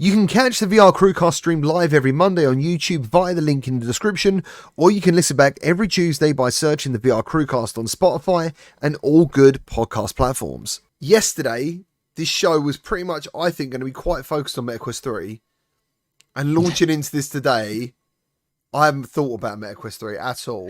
You can catch the VR Crewcast stream live every Monday on YouTube via the link in the description, or you can listen back every Tuesday by searching the VR Crewcast on Spotify and all good podcast platforms. Yesterday, this show was pretty much, I think, going to be quite focused on MetaQuest 3, and launching into this today, I haven't thought about MetaQuest 3 at all.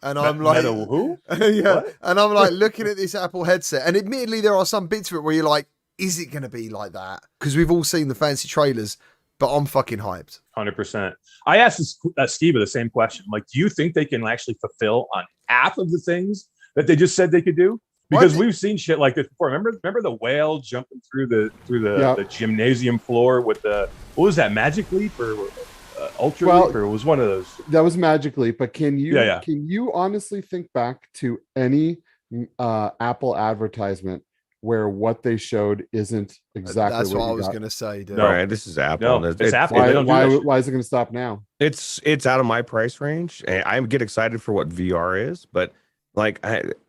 And I'm like, who? Yeah, what? and I'm like looking at this Apple headset, and admittedly, there are some bits of it where you're like, is it going to be like that? Because we've all seen the fancy trailers, but I'm fucking hyped. 100%. I asked Steve the same question. I'm like, do you think they can actually fulfill on half of the things that they just said they could do? Because we've seen shit like this before. Remember the whale jumping through the gymnasium floor with the, what was that, Magic Leap or Ultra Leap, or it was one of those? That was Magic Leap. But can you honestly think back to any Apple advertisement where what they showed isn't exactly that's what I was got? going to say, dude. No. All right, this is Apple. No, it's Apple. Why is it going to stop now? It's out of my price range, and I get excited for what VR is, but like,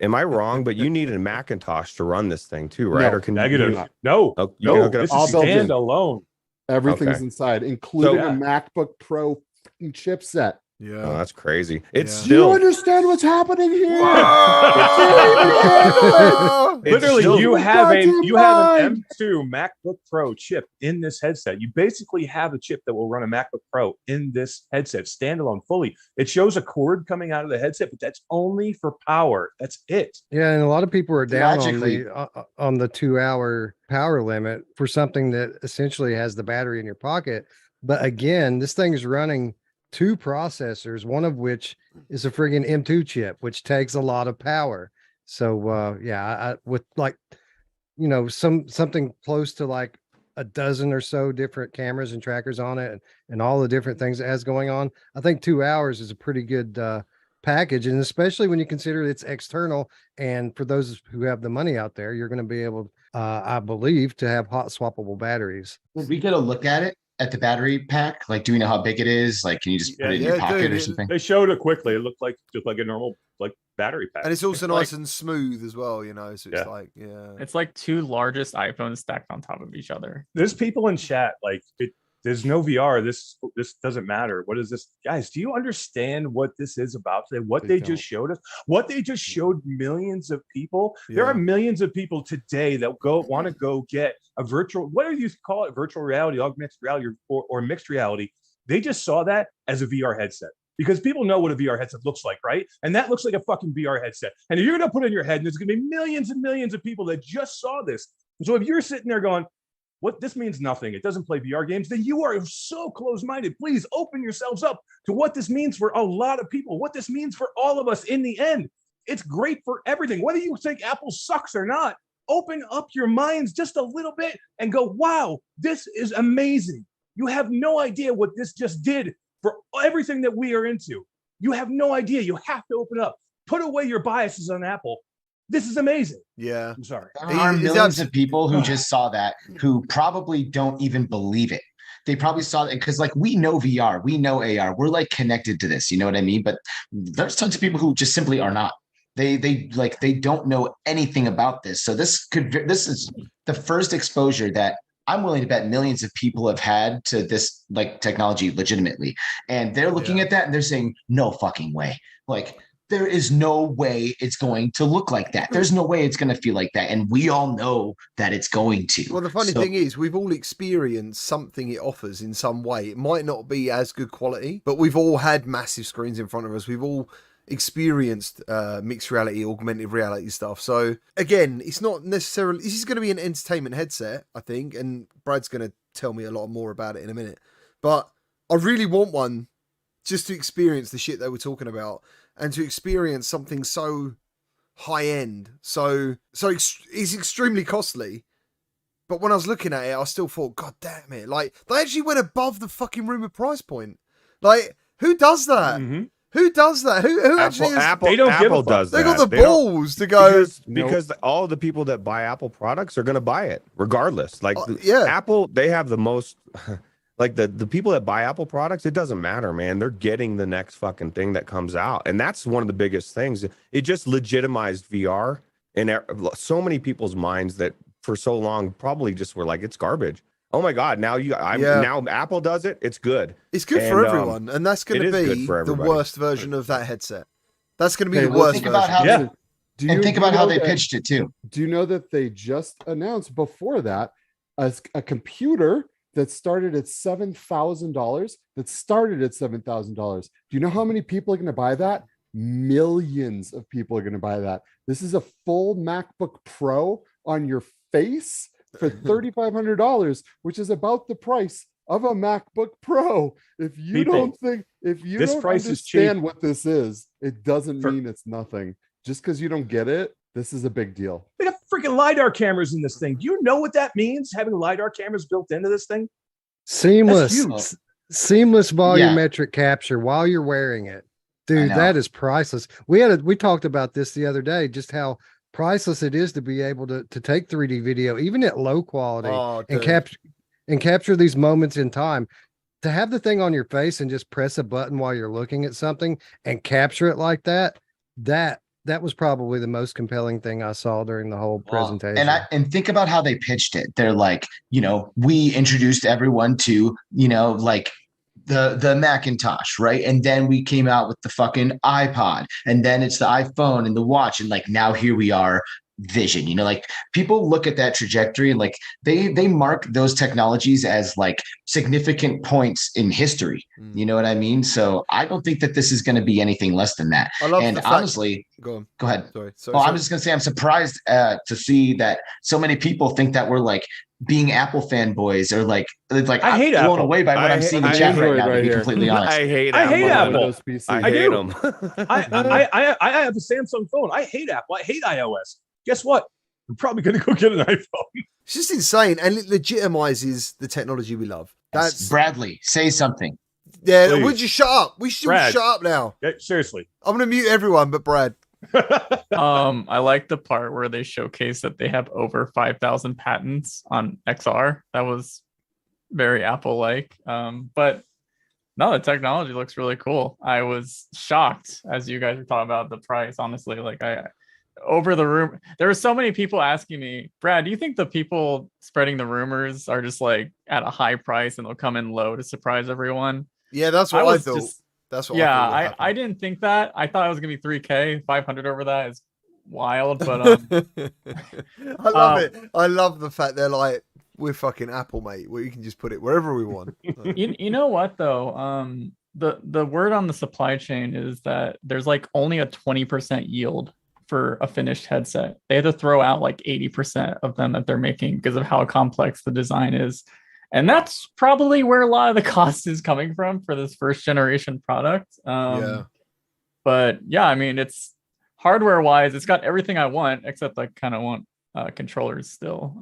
am I wrong? But you need a Macintosh to run this thing too, right? No, or can negative? you No, oh, you no. can This all is built in. standalone. Everything's Okay. inside, including So- a MacBook Pro chipset. Yeah. Oh, that's crazy. It's Do you still understand what's happening here? Literally, still- you have an Goddamn M2 MacBook Pro chip in this headset. You basically have a chip that will run a MacBook Pro in this headset, standalone fully. It shows a cord coming out of the headset, but that's only for power. That's it. Yeah, and a lot of people are down Magically. on the 2-hour power limit for something that essentially has the battery in your pocket. But again, this thing is running 2 processors, one of which is a friggin' M2 chip, which takes a lot of power. So I with like, something close to like a dozen or so different cameras and trackers on it, and all the different things it has going on, I think 2 hours is a pretty good package, and especially when you consider it's external. And for those who have the money out there, you're going to be able, I believe, to have hot swappable batteries. Did we get a look at it at the battery pack? Like, do we know how big it is? Like, can you just put it in your pocket dude, or something? They showed it quickly. It looked like just like a normal like battery pack. And it's also nice like- and smooth as well, so it's Yeah. like, yeah. It's like 2 largest iPhones stacked on top of each other. There's people in chat like there's no VR. This doesn't matter. What is this, guys? Do you understand what this is about today? What they just showed us? What they just showed millions of people. There Yeah. are millions of people today that want to go get a virtual, what do you call it? Virtual reality, augmented reality, or mixed reality. They just saw that as a VR headset. Because people know what a VR headset looks like, right? And that looks like a fucking VR headset. And you're going to put it in your head, and there's going to be millions and millions of people that just saw this. So if you're sitting there going, what, this means nothing, it doesn't play VR games, then you are so close-minded. Please open yourselves up to what this means for a lot of people, what this means for all of us in the end. It's great for everything. Whether you think Apple sucks or not, open up your minds just a little bit and go, wow, this is amazing. You have no idea what this just did for everything that we are into. You have no idea. You have to open up. Put away your biases on Apple. This is amazing. Yeah. I'm sorry. There are millions of people who just saw that who probably don't even believe it. They probably saw it because, like, we know VR, we know AR, we're like connected to this, you know what I mean? But there's tons of people who just simply are not. They don't know anything about this. So this is the first exposure that I'm willing to bet millions of people have had to this like technology legitimately. And they're looking at that and they're saying, no fucking way. Like, there is no way it's going to look like that. There's no way it's going to feel like that. And we all know that it's going to. Well, the funny thing is, we've all experienced something it offers in some way. It might not be as good quality, but we've all had massive screens in front of us. We've all experienced mixed reality, augmented reality stuff. So again, it's not necessarily, this is going to be an entertainment headset, I think, and Brad's going to tell me a lot more about it in a minute. But I really want one just to experience the shit they were talking about, and to experience something so high end, so it's extremely costly. But when I was looking at it, I still thought, God damn it! Like, they actually went above the fucking rumored price point. Like, who does that? Mm-hmm. Who does that? Who actually? Apple, They don't give a Apple fuck. does that. They got the They don't- balls to go. because all the people that buy Apple products are going to buy it regardless. Like, yeah. Apple, they have the most. Like the people that buy Apple products, it doesn't matter, man. They're getting the next fucking thing that comes out. And that's one of the biggest things. It just legitimized VR in so many people's minds that for so long probably just were like, it's garbage. Oh my God! Now now Apple does it. It's good. It's good for everyone, and that's going to be the worst version of that headset. That's going to be the worst think about how version. think about how they pitched it too. Do you know that they just announced before that a computer that started at $7,000? That started at $7,000. Do you know how many people are going to buy that? Millions of people are going to buy that. This is a full MacBook Pro on your face for $3,500, which is about the price of a MacBook Pro. If you don't understand what this is, it doesn't mean it's nothing. Just because you don't get it, this is a big deal. They got freaking LiDAR cameras in this thing. Do you know what that means, having LiDAR cameras built into this thing? Seamless volumetric capture while you're wearing it. Dude, that is priceless. We talked about this the other day, just how priceless it is to be able to take 3D video, even at low quality, and capture these moments in time. To have the thing on your face and just press a button while you're looking at something and capture it like that, that was probably the most compelling thing I saw during the whole presentation. And think about how they pitched it. They're like, we introduced everyone to, like the Macintosh, right? And then we came out with the fucking iPod, and then it's the iPhone and the watch, and like now here we are, Vision. Like people look at that trajectory and like they mark those technologies as like significant points in history. You know what I mean? So I don't think that this is going to be anything less than that. And honestly, go ahead. Sorry. I'm just going to say I'm surprised to see that so many people think that we're like being Apple fanboys, or like I hate blown Apple. away by what I'm seeing in chat right now. To be completely honest, I hate Apple. I hate them. I have a Samsung phone. I hate Apple. I hate iOS. Guess what? I'm probably going to go get an iPhone. It's just insane, and it legitimizes the technology we love. That's Bradley. Say something. Yeah, please. Would you shut up? We should shut up now. Yeah, seriously. I'm going to mute everyone but Brad. I like the part where they showcase that they have over 5,000 patents on XR. That was very Apple-like. But no, the technology looks really cool. I was shocked as you guys were talking about the price. Honestly, like over the room, there were so many people asking me, Brad, do you think the people spreading the rumors are just like at a high price and they'll come in low to surprise everyone? Yeah, that's what I thought. That's what I didn't think that. I thought it was gonna be 3K. 500 over that is wild, but I love it. I love the fact they're like, we're fucking Apple, mate. We can just put it wherever we want. You know what though? The word on the supply chain is that there's like only a 20% yield for a finished headset. They had to throw out like 80% of them that they're making because of how complex the design is. And that's probably where a lot of the cost is coming from for this first generation product. But yeah, I mean, it's hardware wise, it's got everything I want, except I kind of want controllers still.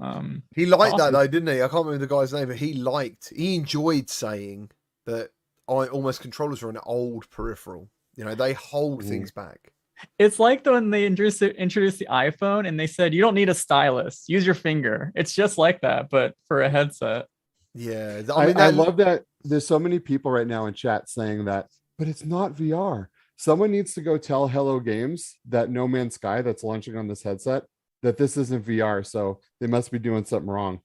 He liked that though, didn't he? I can't remember the guy's name, but he enjoyed saying that almost controllers are an old peripheral. They hold things back. It's like when they introduced the iPhone and they said, you don't need a stylus, use your finger. It's just like that, but for a headset. Yeah. I love that there's so many people right now in chat saying that, but it's not VR. Someone needs to go tell Hello Games that No Man's Sky that's launching on this headset that this isn't VR, so they must be doing something wrong.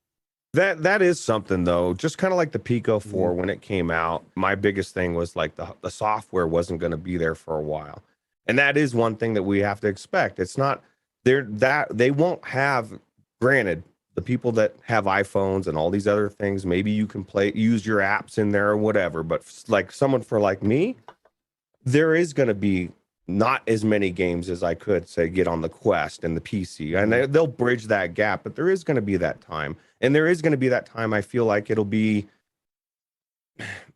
That is something though. Just kind of like the Pico 4 when it came out. My biggest thing was like the software wasn't going to be there for a while. And that is one thing that we have to expect. It's not there that they won't have, granted, the people that have iPhones and all these other things, maybe you can use your apps in there or whatever. But like someone like me, there is going to be not as many games as I could say get on the Quest and the PC. And they'll bridge that gap, but there is going to be that time. And there is going to be that time, I feel like it'll be,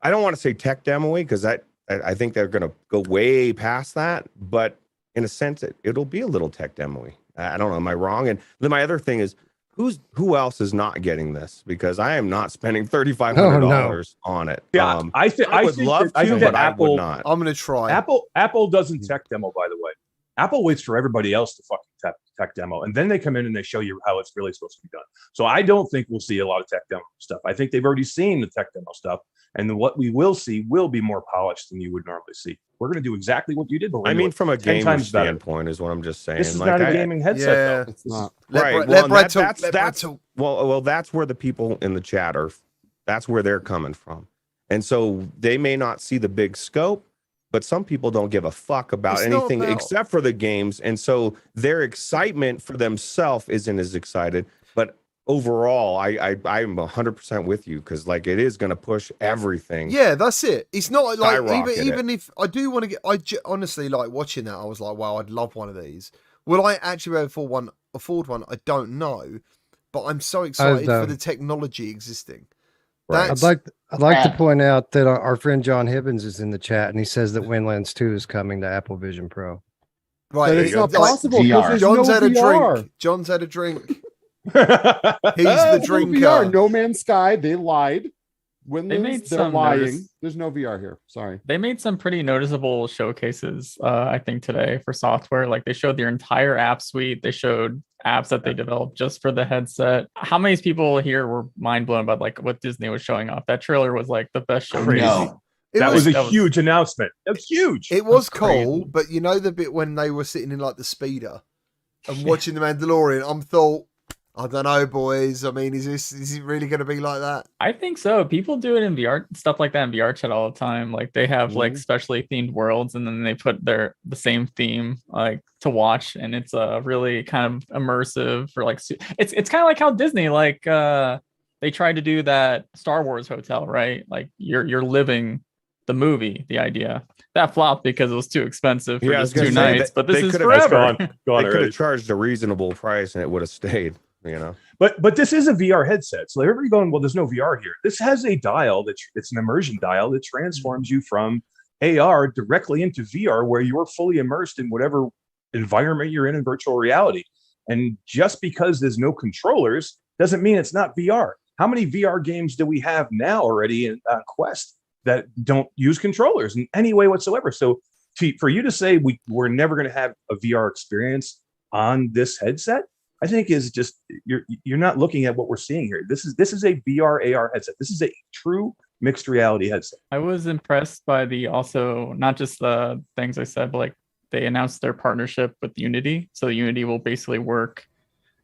I don't want to say tech demo because I think they're going to go way past that, but in a sense, it'll be a little tech demo-y. I don't know. Am I wrong? And then my other thing is, who else is not getting this? Because I am not spending $3,500 on it. Yeah, I would love to, but Apple, I would not. I'm going to try. Apple doesn't tech demo, by the way. Apple waits for everybody else to fucking tech demo, and then they come in and they show you how it's really supposed to be done. So I don't think we'll see a lot of tech demo stuff. I think they've already seen the tech demo stuff, and then what we will see will be more polished than you would normally see. We're going to do exactly what you did, but I mean, from a 10 gamer times better. standpoint, is what I'm just saying. This is Like, not a gaming headset, Yeah. though. It's not. Right. Let Brad talk. That's Let Brad talk. well, that's where the people in the chat are. That's where they're coming from, and so they may not see the big scope, but some people don't give a fuck about It's not anything about- except for the games, and so their excitement for themselves isn't as excited. But overall, I'm 100% with you, because like it is going to push everything. Yeah, that's it. It's not like Skyrocket even if I do want to get, honestly like watching that, I was like, wow, I'd love one of these. Will I actually be able to afford one? I don't know, but I'm so excited for the technology existing. Right. That's, I'd like to point out that our friend John Hibbins is in the chat, and he says that Windlands 2 is coming to Apple Vision Pro. right. But it's not like, possible VR. because there's John's no had a VR. drink. John's had a drink. He's There's the no drinker. VR. No Man's Sky. They lied. When They made they're some lying. notice- There's no VR here. Sorry. They made some pretty noticeable showcases, I think, today for software. Like they showed their entire app suite. They showed apps that they developed just for the headset. How many people here were mind blown by like what Disney was showing off? That trailer was like the best show. Crazy. No. That was a that was- huge announcement. That was huge. It was That's crazy. cool, but you know the bit when they were sitting in like the speeder and watching the Mandalorian, I'm thought, I don't know, boys. I mean, is it really going to be like that? I think so. People do it in VR, stuff like that in VR chat all the time. Like they have like specially themed worlds, and then they put the same theme like to watch, and it's really kind of immersive for like it's kind of like how Disney like they tried to do that Star Wars hotel, right? Like you're living the movie, the idea. That flopped because it was too expensive for Yeah, I was just gonna 2 say, nights, they- but this they is could've- That's forever. gone They could already. have charged a reasonable price and it would have stayed. You know. But this is a VR headset. So everybody going, well, there's no VR here. This has a dial it's an immersion dial that transforms you from AR directly into VR, where you're fully immersed in whatever environment you're in virtual reality. And just because there's no controllers doesn't mean it's not VR. How many VR games do we have now already in Quest that don't use controllers in any way whatsoever? So for you to say we're never going to have a VR experience on this headset, I think is just you're not looking at what we're seeing here. This is a VR AR headset. This is a true mixed reality headset. I was impressed by also not just the things I said, but like they announced their partnership with Unity. So Unity will basically work.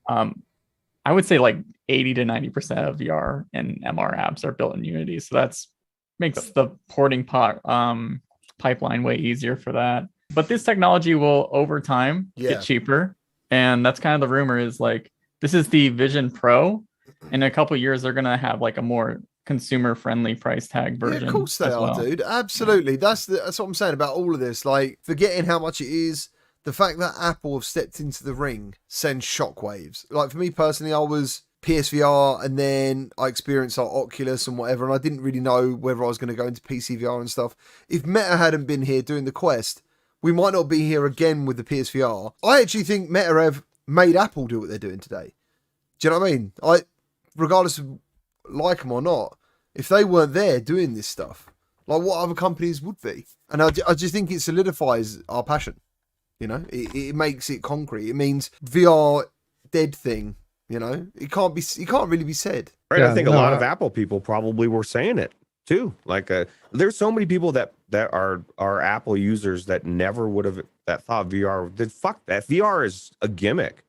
I would say like 80 to 90% of VR and MR apps are built in Unity. So that's makes the porting pipeline way easier for that. But this technology will over time get cheaper. And that's kind of the rumor is like, this is the Vision Pro. In a couple of years, they're going to have like a more consumer friendly price tag version. Yeah, of course they as are, well. dude. Absolutely. That's what I'm saying about all of this. Like, forgetting how much it is, the fact that Apple have stepped into the ring sends shockwaves. Like, for me personally, I was PSVR and then I experienced like Oculus and whatever, and I didn't really know whether I was going to go into PCVR and stuff. If Meta hadn't been here doing the Quest, we might not be here again with the PSVR. I actually think Meta have made Apple do what they're doing today. Do you know what I mean? Regardless of like them or not, if they weren't there doing this stuff, like what other companies would be? And I just think it solidifies our passion. You know, it makes it concrete. It means VR dead thing. You know, it can't really be said. Right. Yeah, I think a no, lot of Apple people probably were saying it too. Like, there's so many people that are Apple users that never would have thought VR did. Fuck that. VR is a gimmick.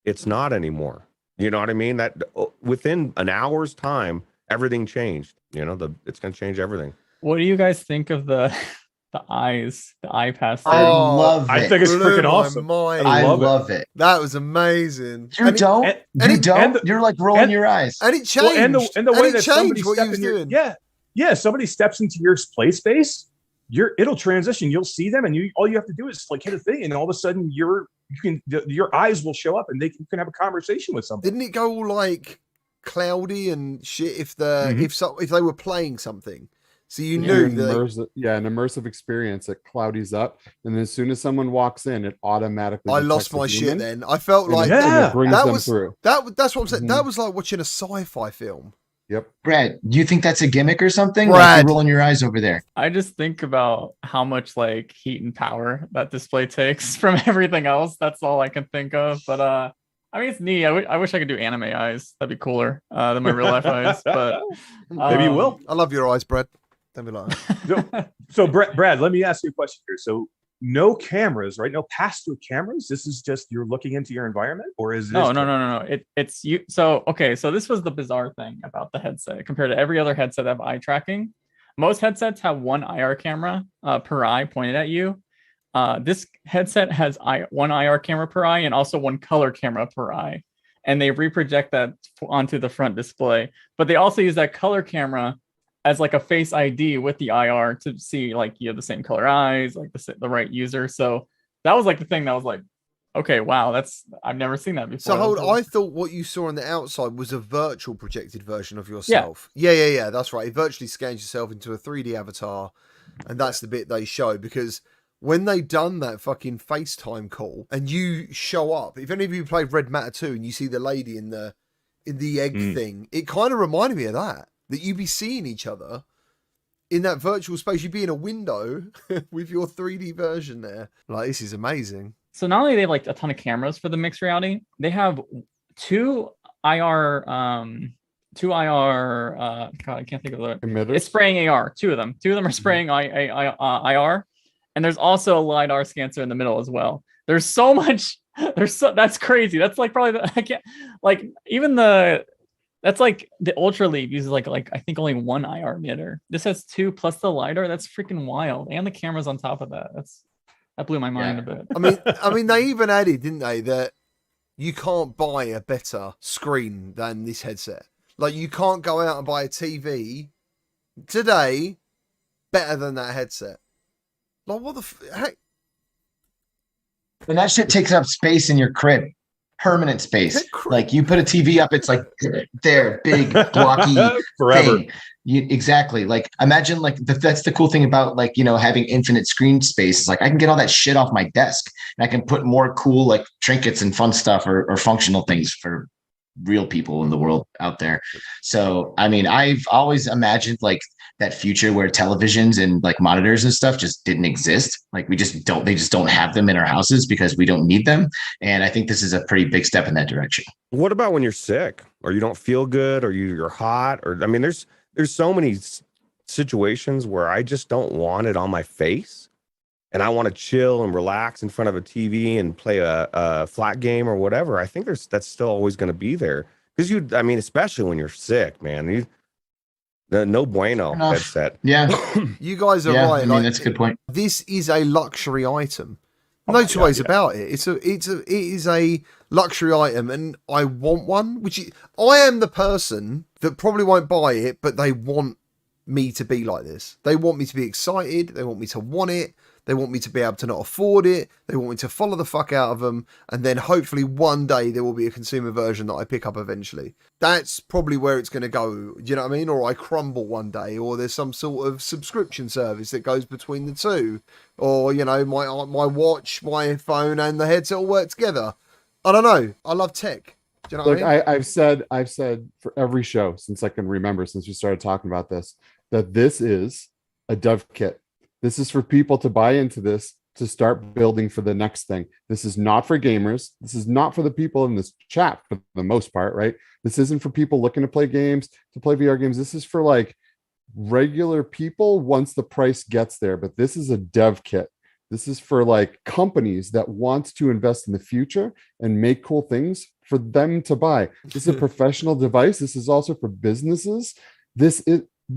It's not anymore. You know what I mean? That within an hour's time, everything changed. You know, it's going to change everything. What do you guys think of the eyes, the eye pass? I love it. I think it's Blew freaking my awesome. mind. I love it. love it. That was amazing. You And it- don't. and You it- don't. and the- You're like rolling and- your eyes. And it changed. Well, and the way it that somebody changed what you stepped was in your, doing. yeah, somebody steps into your play space, it'll transition. You'll see them, and all you have to do is like hit a thing, and all of a sudden your eyes will show up, and you can have a conversation with somebody. Didn't it go all like cloudy and shit if if they were playing something? So you knew An that. immersive experience. It cloudies up, and as soon as someone walks in, it automatically. I lost detects a my shit human, then. I felt and like it- and Yeah. it brings that them was through. that's what I'm saying. Mhm. That was like watching a sci-fi film. Yep. Brad, do you think that's a gimmick or something? Like Brad. you're rolling your eyes over there. I just think about how much like heat and power that display takes from everything else. That's all I can think of. But I mean, it's neat. I wish I could do anime eyes. That'd be cooler than my real life eyes. But Maybe you will. I love your eyes, Brad. Don't be like that. So Brad, let me ask you a question here. So no cameras, right? No pass-through cameras. This is just you're looking into your environment, or is this? No. It's you. So okay. So this was the bizarre thing about the headset compared to every other headset that have eye tracking. Most headsets have one IR camera per eye pointed at you. This headset has one IR camera per eye and also one color camera per eye, and they reproject that onto the front display. But they also use that color camera as like a face ID with the IR to see like you have the same color eyes, like the right user. So that was like the thing that was like, okay, wow, I've never seen that before. So hold, I thought what you saw on the outside was a virtual projected version of yourself. Yeah. That's right. It virtually scans yourself into a 3D avatar, and that's the bit they show, because when they done that fucking FaceTime call and you show up, if any of you played Red Matter 2 and you see the lady in the egg thing, it kind of reminded me of that you'd be seeing each other in that virtual space. You'd be in a window with your 3D version there. Like, this is amazing. So not only they have like a ton of cameras for the mixed reality, they have two IR, God, I can't think of the Emitters? It's spraying AR. Two of them are spraying IR, and there's also a LiDAR scanner in the middle as well. There's so much. That's crazy. That's like probably I can't like even the. That's like the Ultra Leap uses like I think only one IR emitter. This has two plus the LiDAR. That's freaking wild, and the cameras on top of that. That blew my mind a bit. I mean, they even added, didn't they, that you can't buy a better screen than this headset. Like, you can't go out and buy a TV today better than that headset. Like, what the heck? And that shit takes up space in your crib. Permanent space. Like you put a TV up, it's like there, big, blocky forever. Thing. Exactly. Like imagine like that's the cool thing about like, you know, having infinite screen space. It's like I can get all that shit off my desk and I can put more cool like trinkets and fun stuff or functional things for real people in the world out there. So, I mean, I've always imagined like that future where televisions and like monitors and stuff just didn't exist. Like they just don't have them in our houses because we don't need them. And I think this is a pretty big step in that direction. What about when you're sick or you don't feel good or you're hot? Or I mean, there's so many situations where I just don't want it on my face and I want to chill and relax in front of a TV and play a flat game or whatever. I think that's still always going to be there because especially when you're sick, man. No bueno headset. Yeah, you guys are right. I mean, that's a good point. This is a luxury item. No two ways about it. It is a luxury item, and I want one. I am the person that probably won't buy it, but they want me to be like this. They want me to be excited. They want me to want it. They want me to be able to not afford it. They want me to follow the fuck out of them. And then hopefully one day there will be a consumer version that I pick up eventually. That's probably where it's going to go. Do you know what I mean? Or I crumble one day, or there's some sort of subscription service that goes between the two. Or, you know, my watch, my phone and the headset all work together. I don't know. I love tech. Do you know what I mean? I've said for every show since I can remember, since we started talking about this, that this is a dev kit. This is for people to buy into this, to start building for the next thing. This is not for gamers. This is not for the people in this chat for the most part, right? This isn't for people looking to play games, to play VR games. This is for like regular people once the price gets there. But this is a dev kit. This is for like companies that want to invest in the future and make cool things for them to buy. This is a professional device. This is also for businesses.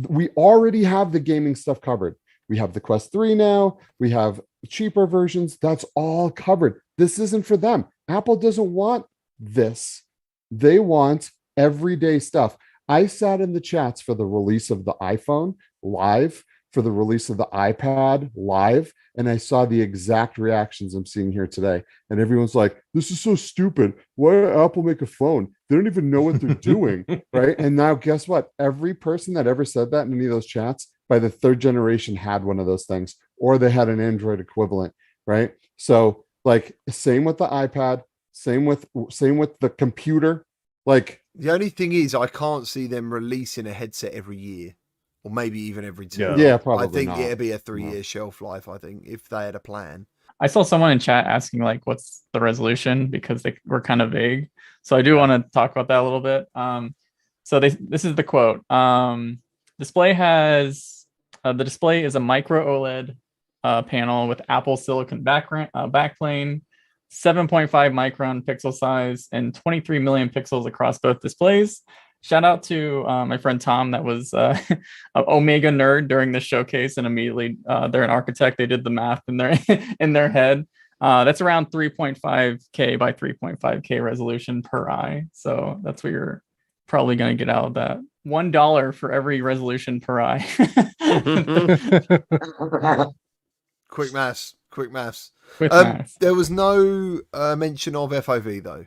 We already have the gaming stuff covered. We have the Quest 3 now. We have cheaper versions. That's all covered. This isn't for them. Apple doesn't want this. They want everyday stuff. I sat in the chats for the release of the iPhone live, for the release of the iPad live, and I saw the exact reactions I'm seeing here today. And everyone's like, this is so stupid. Why did Apple make a phone? They don't even know what they're doing, right? And now guess what? Every person that ever said that in any of those chats, by the third generation had one of those things, or they had an Android equivalent, right? So like same with the iPad, same with the computer. Like The only thing is, I can't see them releasing a headset every year, or maybe even every 2. No. Yeah, probably I think not. it'd be a 3-year shelf life. I think if they had a plan. I saw someone in chat asking like, what's the resolution, because they were kind of vague. So I do want to talk about that a little bit. So this is the quote. Display has the display is a micro OLED panel with Apple Silicon backplane, 7.5 micron pixel size, and 23 million pixels across both displays. Shout out to my friend Tom, that was an Omega nerd during the showcase, and immediately they're an architect. They did the math in their in their head. That's around 3.5K by 3.5K resolution per eye. So that's what you're probably going to get out of that. $1 for every resolution per eye. Quick maths. Quick maths. With math. There was no mention of FOV though,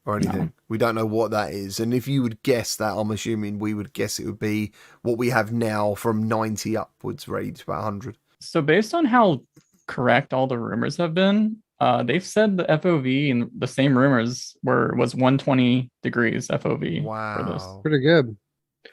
or anything. No. We don't know what that is. And if you would guess that, I'm assuming we would guess it would be what we have now from 90 upwards, ready to about 100. So based on how correct all the rumors have been, they've said the FOV in the same rumors was 120 degrees FOV for this. Wow. Pretty good.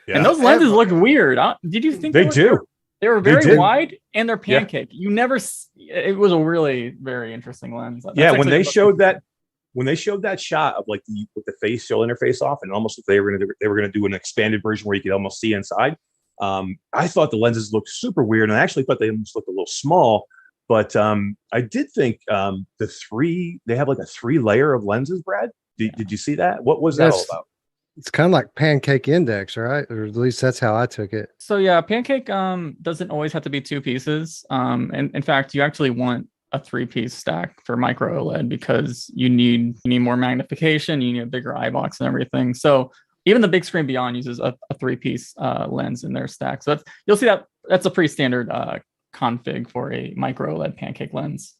Yeah. And those lenses look weird. Did you think They looked do. weird? They were They very do. wide, and they're pancake. You never. It was a really very interesting lens. That's Yeah, when actually they showed that shot of like with the facial interface off, and almost they were gonna do an expanded version where you could almost see inside. I thought the lenses looked super weird, and I actually thought they almost looked a little small. But I did think they have like a 3-layer of lenses. Brad, did you see that? What was that all Yes. about? It's kind of like pancake index, right? Or at least that's how I took it. So yeah, pancake doesn't always have to be 2 pieces. And in fact, you actually want a 3-piece stack for micro OLED because you need more magnification, you need a bigger eye box and everything. So even the big screen beyond uses a 3-piece lens in their stack. So you'll see that's a pretty standard config for a micro OLED pancake lens.